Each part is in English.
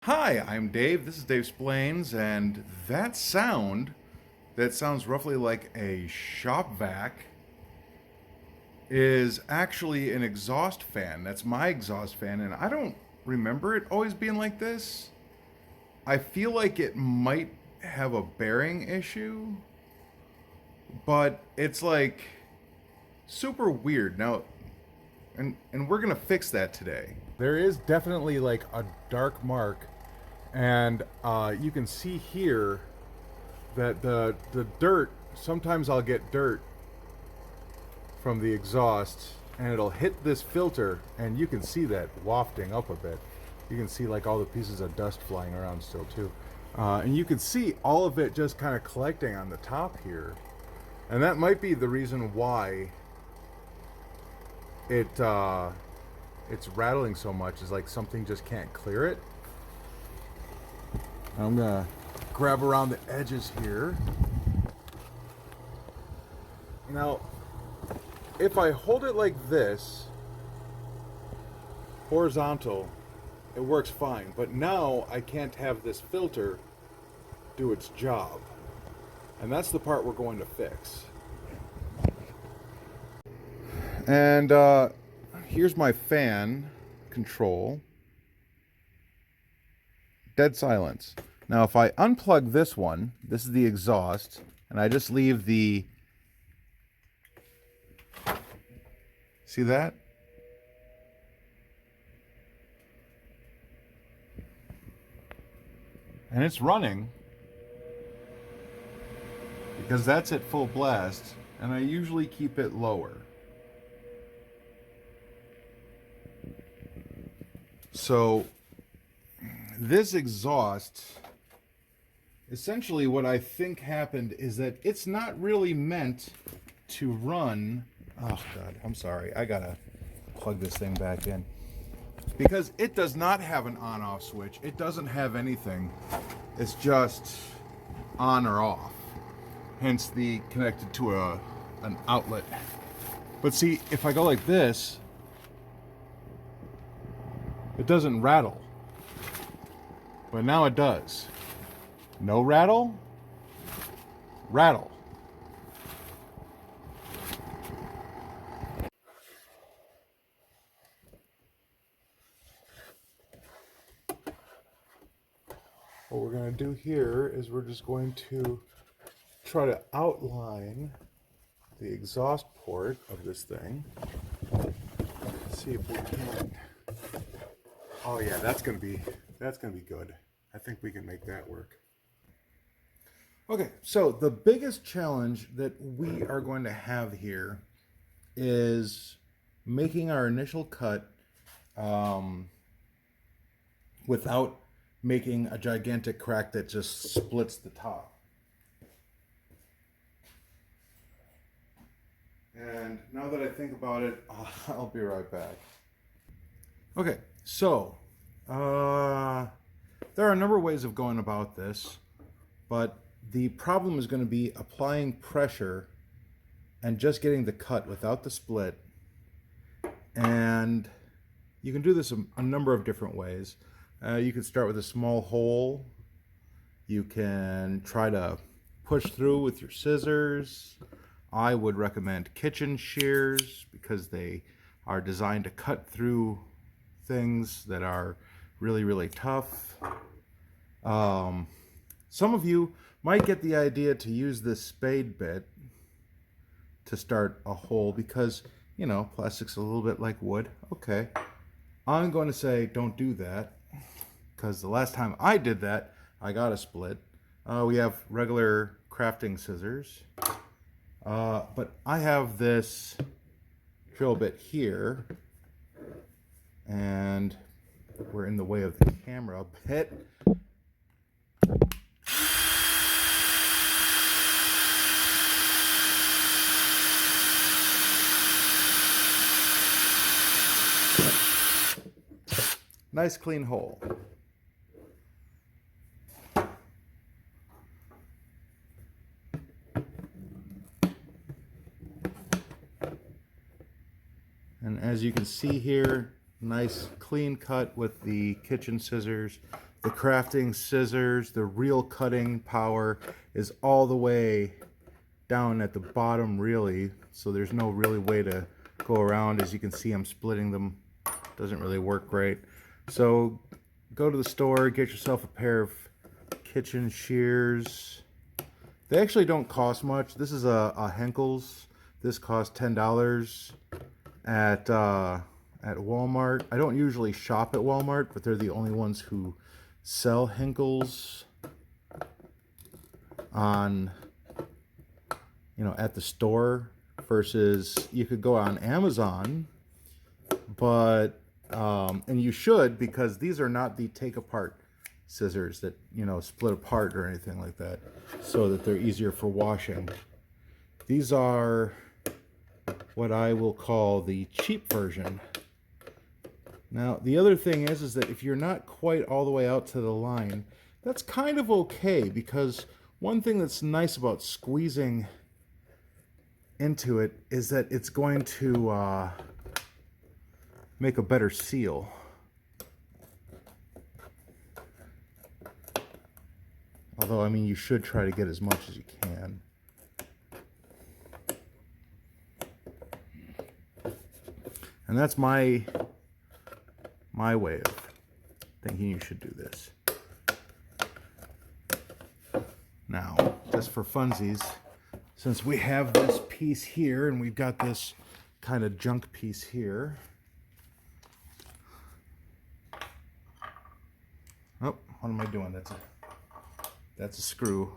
Hi, I'm Dave. This is Dave Splains, and that sounds roughly like a shop vac is actually an exhaust fan. That's my exhaust fan, and I don't remember it always being like this. I feel like it might have a bearing issue, but it's like super weird. Now, and we're gonna fix that today. There is definitely like a dark mark, and you can see here that the dirt. Sometimes I'll get dirt from the exhaust, and it'll hit this filter, and you can see that wafting up a bit. You can see like all the pieces of dust flying around still too, and you can see all of it just kind of collecting on the top here, and that might be the reason why it's rattling so much. Is like something just can't clear it. I'm gonna grab around the edges here. Now, if I hold it like this, horizontal, it works fine. But now I can't have this filter do its job. And that's the part we're going to fix. And here's my fan control. Dead silence. Now if I unplug this one, this is the exhaust, and I just leave the... See that? And it's running because that's at full blast, and I usually keep it lower. So this exhaust, essentially what I think happened is that it's not really meant to run. Oh God, I'm sorry. I gotta plug this thing back in. Because it does not have an on-off switch. It doesn't have anything. It's just on or off. Hence the connected to an outlet. But see, if I go like this, it doesn't rattle. But now it does. No rattle? Rattle. What we're going to do here is we're just going to try to outline the exhaust port of this thing. Let's see if we can. Oh yeah, that's gonna be good. I think we can make that work. Okay, so the biggest challenge that we are going to have here is making our initial cut without making a gigantic crack that just splits the top. And now that I think about it, I'll be right back. Okay, so there are a number of ways of going about this, but the problem is going to be applying pressure and just getting the cut without the split. And you can do this a number of different ways. You can start with a small hole. You can try to push through with your scissors. I would recommend kitchen shears because they are designed to cut through things that are really, really tough. Some of you might get the idea to use this spade bit to start a hole because, you know, plastic's a little bit like wood. Okay. I'm going to say don't do that because the last time I did that, I got a split. We have regular crafting scissors. But I have this drill bit here, and we're in the way of the camera a bit. Nice clean hole. And as you can see here, nice clean cut with the kitchen scissors. The crafting scissors, the real cutting power is all the way down at the bottom, really. So there's no really way to go around. As you can see, I'm splitting them. Doesn't really work great. So go to the store, get yourself a pair of kitchen shears. They actually don't cost much. This is a Henkel's. This costs $10 at Walmart. I don't usually shop at Walmart, but they're the only ones who sell Henkel's on, you know, at the store, versus you could go on Amazon, but and you should, because these are not the take apart scissors that, you know, split apart or anything like that, so that they're easier for washing. These are what I will call the cheap version. Now, the other thing is that if you're not quite all the way out to the line, that's kind of okay, because one thing that's nice about squeezing into it is that it's going to make a better seal. Although, I mean, you should try to get as much as you can. And that's my way of thinking you should do this. Now, just for funsies, since we have this piece here and we've got this kind of junk piece here. Oh, what am I doing? That's a screw.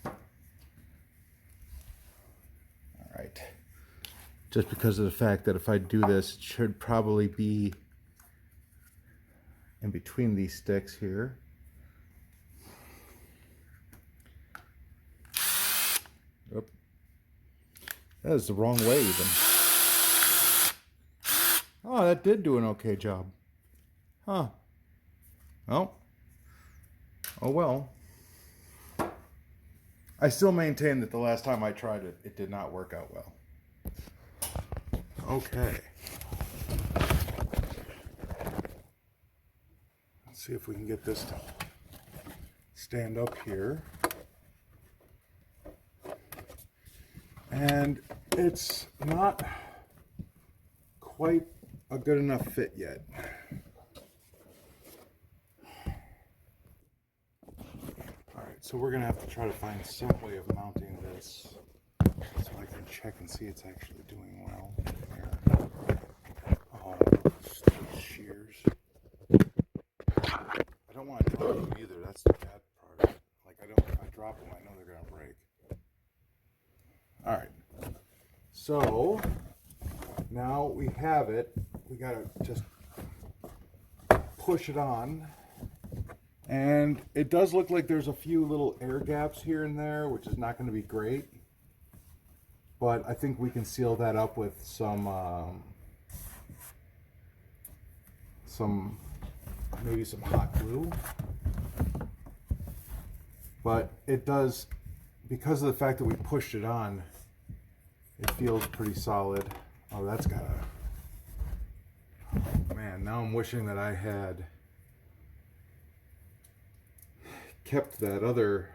All right. Just because of the fact that if I do this, it should probably be in between these sticks here. Oop. That is the wrong way even. Oh, that did do an okay job. Huh. Oh. Oh well. I still maintain that the last time I tried it, it did not work out well. Okay. Let's see if we can get this to stand up here. And it's not quite a good enough fit yet. Alright, so we're going to have to try to find some way of mounting this so I can check and see it's actually doing well. Here. Oh, stupid shears. I don't want to drop them either, that's the bad part. Like, if I drop them, I know they're going to break. Alright, so now we have it. We got to just push it on. And it does look like there's a few little air gaps here and there, which is not going to be great. But I think we can seal that up with maybe some hot glue. But it does, because of the fact that we pushed it on, it feels pretty solid. Oh, that's got a... Oh, man, now I'm wishing that I had kept that other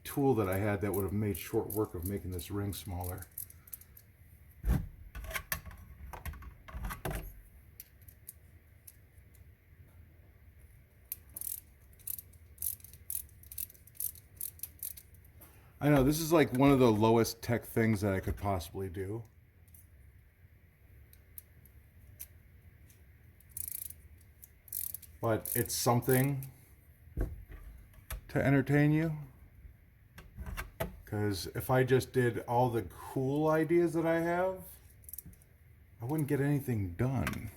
tool that I had that would have made short work of making this ring smaller. I know, this is like one of the lowest tech things that I could possibly do. But it's something to entertain you. Because if I just did all the cool ideas that I have, I wouldn't get anything done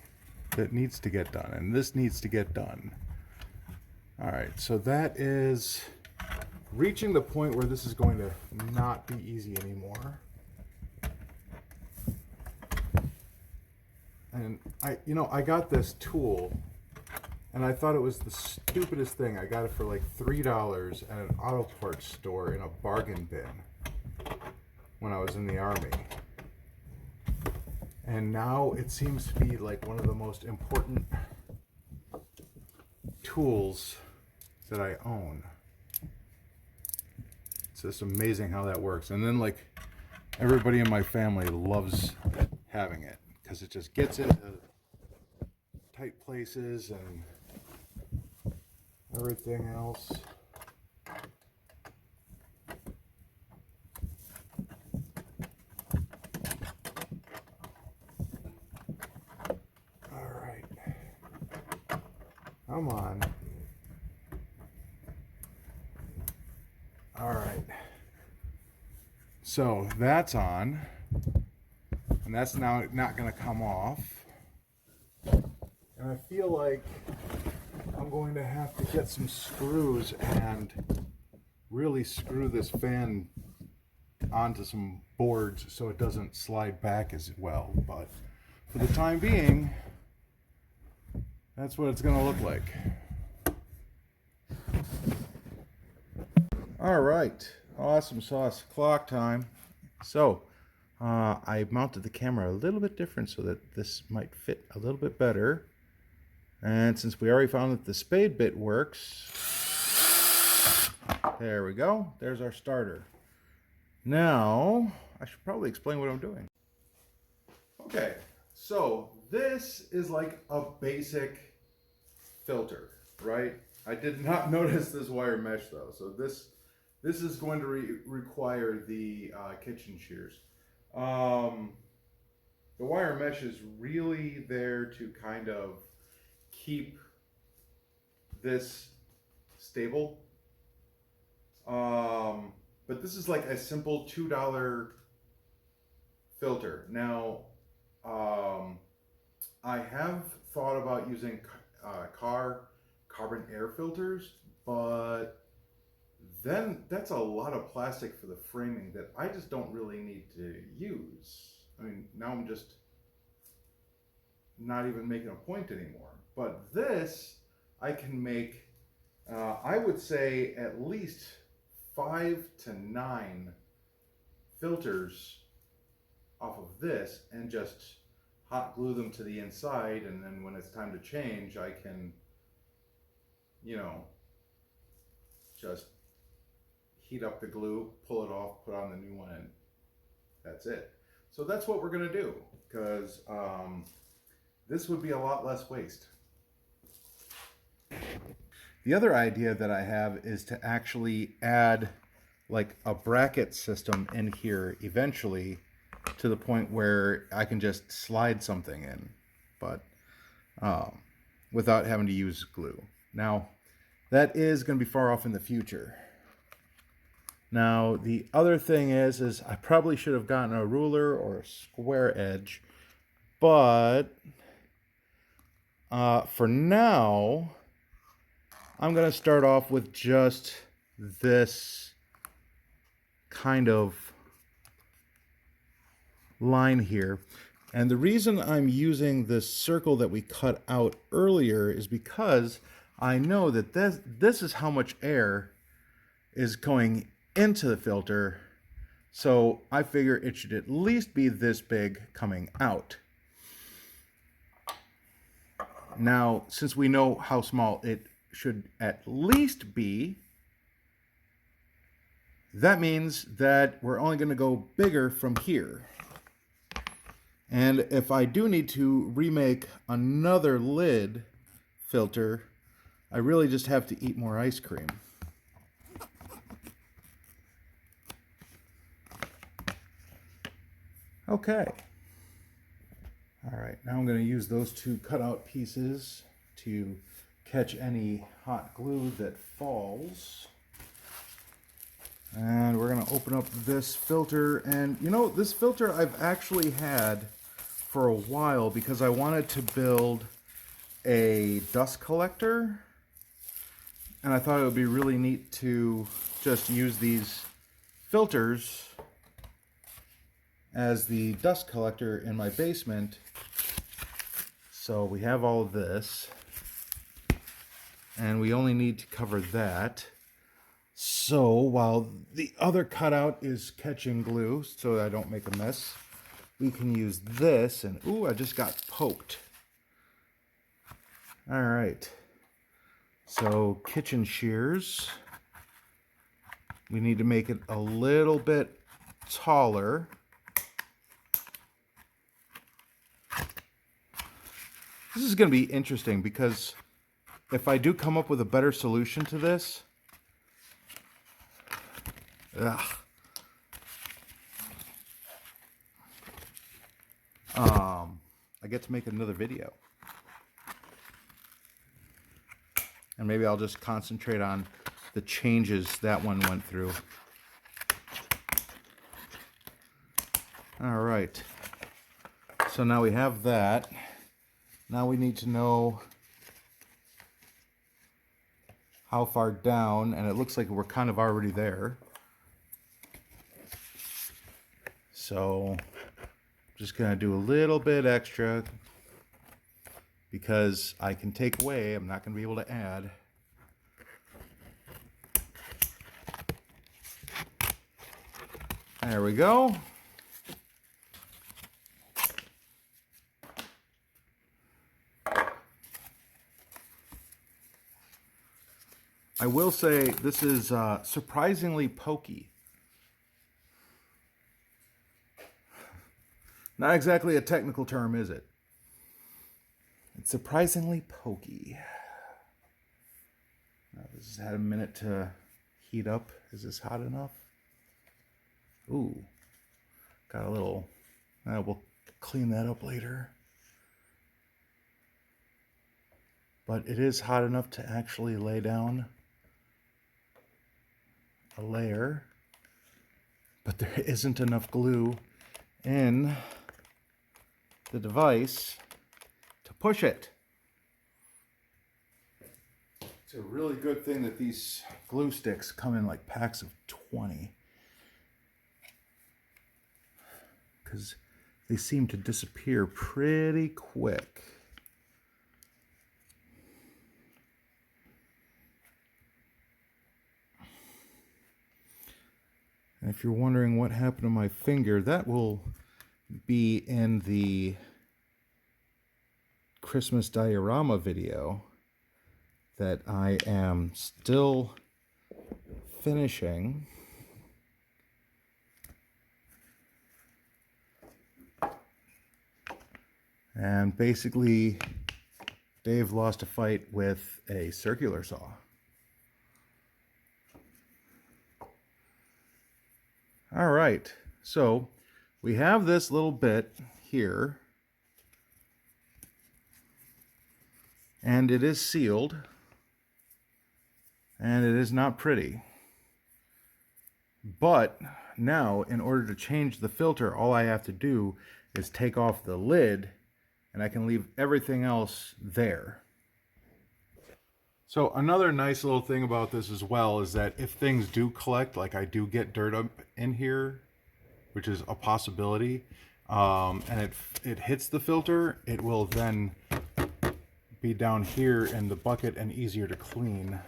that needs to get done. And this needs to get done. Alright, so that is reaching the point where this is going to not be easy anymore. And I got this tool and I thought it was the stupidest thing. I got it for like $3 at an auto parts store in a bargain bin when I was in the Army. And now it seems to be like one of the most important tools that I own. It's just amazing how that works. And then like everybody in my family loves having it because it just gets into tight places and everything else. All right. Come on. All right. So that's on. And that's now not going to come off. And I feel like I'm going to have to get some screws and really screw this fan onto some boards so it doesn't slide back as well. But for the time being, that's what it's going to look like. All right, awesome sauce, clock time. So I mounted the camera a little bit different so that this might fit a little bit better. And since we already found that the spade bit works, there we go. There's our starter. Now, I should probably explain what I'm doing. Okay, so this is like a basic filter, right? I did not notice this wire mesh though. So this is going to require the kitchen shears. The wire mesh is really there to kind of keep this stable. But this is like a simple $2 filter. Now, I have thought about using carbon air filters, but then that's a lot of plastic for the framing that I just don't really need to use. I mean, now I'm just not even making a point anymore. But this, I can make, I would say at least 5 to 9 filters off of this and just hot glue them to the inside, and then when it's time to change, I can, you know, just heat up the glue, pull it off, put on the new one, and that's it. So that's what we're gonna do, because this would be a lot less waste. The other idea that I have is to actually add like a bracket system in here eventually, to the point where I can just slide something in, but without having to use glue. Now, that is going to be far off in the future. Now, the other thing is I probably should have gotten a ruler or a square edge, but for now, I'm going to start off with just this kind of line here. And the reason I'm using this circle that we cut out earlier is because I know that this is how much air is going into the filter. So I figure it should at least be this big coming out. Now, since we know how small it should at least be, that means that we're only going to go bigger from here. And if I do need to remake another lid filter, I really just have to eat more ice cream. Okay. All right, now I'm going to use those two cutout pieces to catch any hot glue that falls. And we're going to open up this filter. And you know, this filter I've actually had for a while because I wanted to build a dust collector. And I thought it would be really neat to just use these filters as the dust collector in my basement. So we have all of this, and we only need to cover that. So while the other cutout is catching glue so that I don't make a mess, we can use this, and ooh, I just got poked. All right. So kitchen shears. We need to make it a little bit taller. This is going to be interesting because if I do come up with a better solution to this, I get to make another video. And maybe I'll just concentrate on the changes that one went through. All right. So now we have that. Now we need to know how far down, and it looks like we're kind of already there. So just gonna do a little bit extra because I can take away, I'm not gonna be able to add. There we go. I will say this is surprisingly pokey. Not exactly a technical term, is it? It's surprisingly pokey. Now, this has had a minute to heat up. Is this hot enough? Ooh, got a little, we'll clean that up later. But it is hot enough to actually lay down a layer, but there isn't enough glue in the device to push it. It's a really good thing that these glue sticks come in like packs of 20, because they seem to disappear pretty quick. And if you're wondering what happened to my finger, that will be in the Christmas diorama video that I am still finishing. And basically, Dave lost a fight with a circular saw. All right, so we have this little bit here, and it is sealed, and it is not pretty. But now, in order to change the filter, all I have to do is take off the lid, and I can leave everything else there. So another nice little thing about this as well is that if things do collect, like I do get dirt up in here, which is a possibility, and it hits the filter, it will then be down here in the bucket and easier to clean.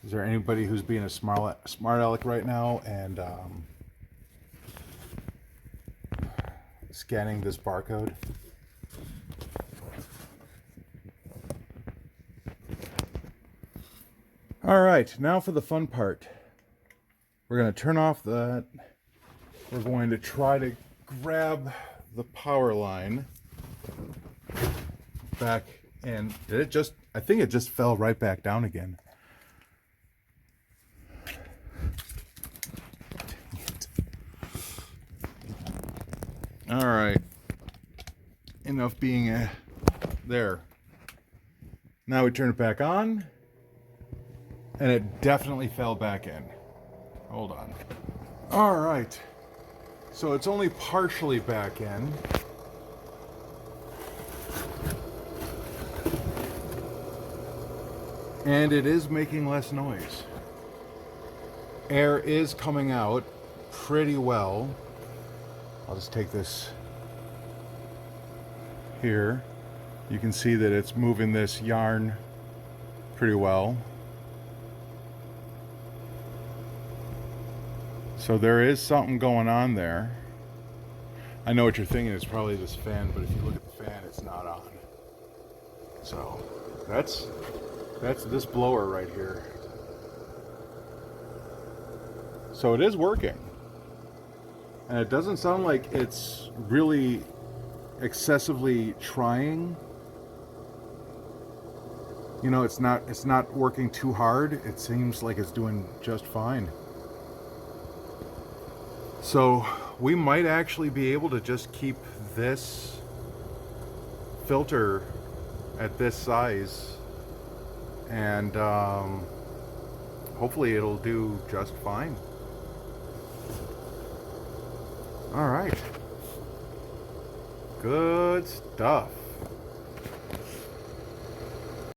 Is there anybody who's being a smart aleck right now and scanning this barcode? All right, now for the fun part. We're going to turn off that. We're going to try to grab the power line back in. Did it just, I think it just fell right back down again. All right, enough being there. Now we turn it back on, and it definitely fell back in. Hold on. All right, so it's only partially back in. And it is making less noise. Air is coming out pretty well. I'll just take this here. You can see that it's moving this yarn pretty well. So there is something going on there. I know what you're thinking. It's probably this fan, but if you look at the fan, it's not on. So that's this blower right here. So it is working. And it doesn't sound like it's really excessively trying. You know, it's not working too hard. It seems like it's doing just fine. So we might actually be able to just keep this filter at this size, and hopefully it'll do just fine. All right, good stuff.